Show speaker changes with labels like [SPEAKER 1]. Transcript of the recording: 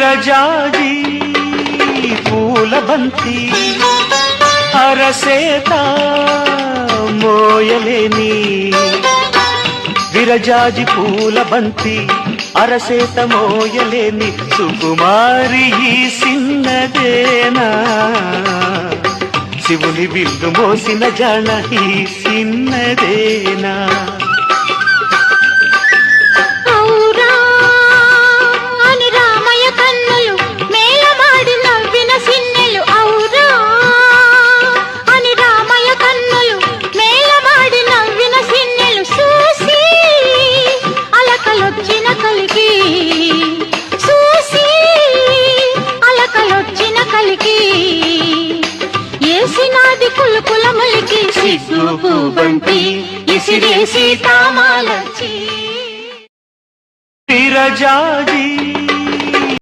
[SPEAKER 1] విరజాజి పూల బంతి అరసేత మోయలేని విరజాజి పూల బంతి అరసేత మోయలేని సుకుమారి ఈ సిన్నదేనా శివుని విల్లు మోసిన జాణ ఈ సిన్నదేనా
[SPEAKER 2] సిగ్గు బంటి ఇసిరేసి తామాలచి
[SPEAKER 1] విరజాజి